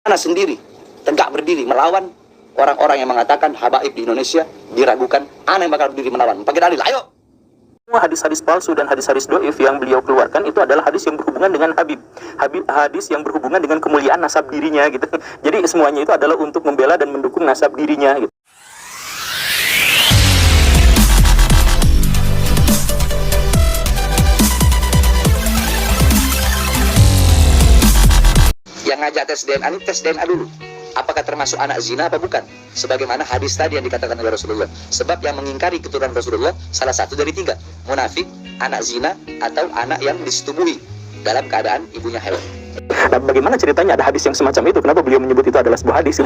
Ana sendiri tegak berdiri melawan orang-orang yang mengatakan habaib di Indonesia diragukan. Ana yang bakal berdiri melawan. Pakai dalil, ayo. Semua hadis-hadis palsu dan hadis-hadis doif yang beliau keluarkan itu adalah hadis yang berhubungan dengan hadis yang berhubungan dengan kemuliaan nasab dirinya gitu. Jadi semuanya itu adalah untuk membela dan mendukung nasab dirinya gitu. Yang ngajak tes DNA ini tes DNA dulu. Apakah termasuk anak zina apa bukan? Sebagaimana hadis tadi yang dikatakan oleh Rasulullah. Sebab yang mengingkari keturunan Rasulullah salah satu dari tiga. Munafik, anak zina, atau anak yang disetubuhi dalam keadaan ibunya hewan. Nah, bagaimana ceritanya ada hadis yang semacam itu? Kenapa beliau menyebut itu adalah sebuah hadis?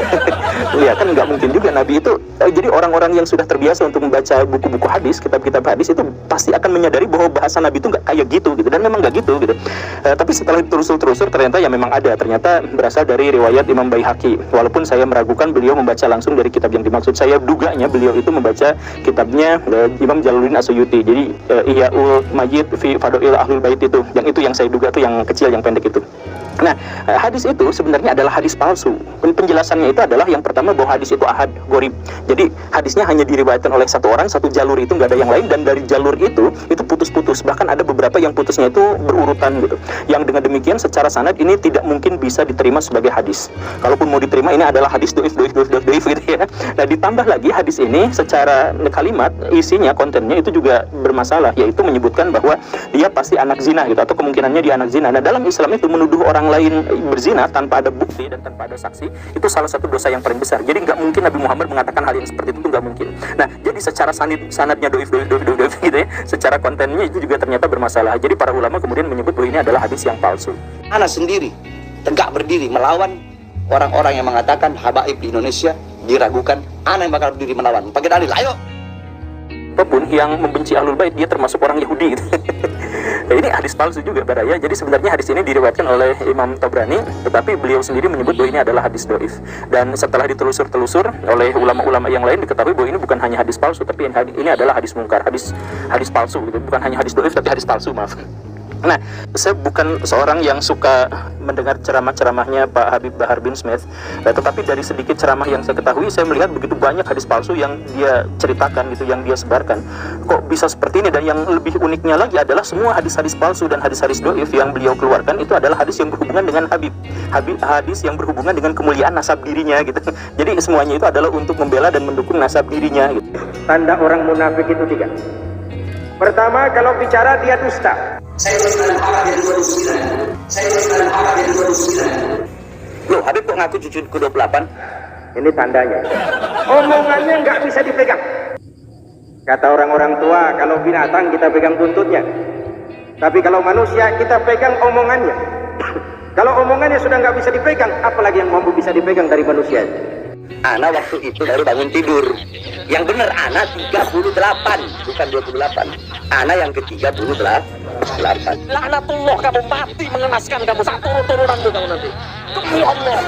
Ya kan nggak mungkin juga Nabi itu. Jadi orang-orang yang sudah terbiasa untuk membaca buku-buku hadis, kitab-kitab hadis itu pasti akan menyadari bahwa bahasa Nabi itu nggak kayak gitu gitu. Dan memang nggak gitu gitu. Tapi setelah ditelusur ternyata ya memang ada. Ternyata berasal dari riwayat Imam Baihaqi. Walaupun saya meragukan beliau membaca langsung dari kitab yang dimaksud. Saya duganya beliau itu membaca kitabnya Imam Jalaluddin As-Suyuti. Jadi Ihya'ul Majid fi Fadail Ahlul Bait itu. Yang itu yang saya duga tuh yang kecil, yang pendek itu. Nah, hadis itu sebenarnya adalah hadis palsu. Penjelasannya itu adalah yang pertama bahwa hadis itu ahad, gharib. Jadi hadisnya hanya diriwayatkan oleh satu orang, satu jalur itu nggak ada yang lain, dan dari jalur itu putus-putus. Bahkan ada beberapa yang putusnya itu berurutan gitu. Yang dengan demikian secara sanad ini tidak mungkin bisa diterima sebagai hadis. Kalaupun mau diterima ini adalah hadis doif gitu ya. Nah, ditambah lagi hadis ini secara kalimat isinya, kontennya itu juga bermasalah, yaitu menyebutkan bahwa dia pasti anak zina gitu, atau kemungkinannya dia anak zina. Nah, dalam Islam itu menuduh orang lain berzina tanpa ada bukti dan tanpa ada saksi itu salah satu dosa yang paling besar. Jadi nggak mungkin Nabi Muhammad mengatakan hal yang seperti itu, nggak mungkin. Nah, jadi secara sanadnya doif gitu ya, secara kontennya itu juga ternyata bermasalah. Jadi para ulama kemudian menyebut bahwa ini adalah hadis yang palsu. Ana sendiri tegak berdiri melawan orang-orang yang mengatakan habaib di Indonesia diragukan. Ana yang bakal berdiri melawan. Pakai dalil, ayo. Apapun yang membenci Ahlul Bait dia termasuk orang Yahudi gitu. Ini hadis palsu juga baraya. Jadi sebenarnya hadis ini diriwayatkan oleh Imam Tabrani, tetapi beliau sendiri menyebut bahwa ini adalah hadis doif. Dan setelah ditelusur oleh ulama-ulama yang lain diketahui bahwa ini bukan hanya hadis palsu, tapi ini adalah hadis mungkar, hadis palsu gitu. Bukan hanya hadis doif tapi hadis palsu, maaf. Nah, saya bukan seorang yang suka mendengar ceramah-ceramahnya Pak Habib Bahar bin Smith, tetapi dari sedikit ceramah yang saya ketahui, saya melihat begitu banyak hadis palsu yang dia ceritakan gitu, yang dia sebarkan. Kok bisa seperti ini? Dan yang lebih uniknya lagi adalah semua hadis-hadis palsu dan hadis-hadis doif yang beliau keluarkan itu adalah hadis yang berhubungan dengan hadis yang berhubungan dengan kemuliaan nasab dirinya gitu. Jadi semuanya itu adalah untuk membela dan mendukung nasab dirinya gitu. Tanda orang munafik itu tiga. Pertama, kalau bicara dia dusta. Saya tuliskan Habib yang 29. Loh, Habib kok ngaku cucu ke-28? Ini tandanya. Omongannya nggak bisa dipegang. Kata orang-orang tua, kalau binatang kita pegang buntutnya. Tapi kalau manusia kita pegang omongannya. Kalau omongannya sudah nggak bisa dipegang, apalagi yang mampu bisa dipegang dari manusia? Ana waktu itu baru bangun tidur. Yang benar Ana 38, bukan 28. Ana yang ke-38. Laknatullah, kamu mati mengenaskan kamu. Satu turunan kamu nanti. Demi Allah.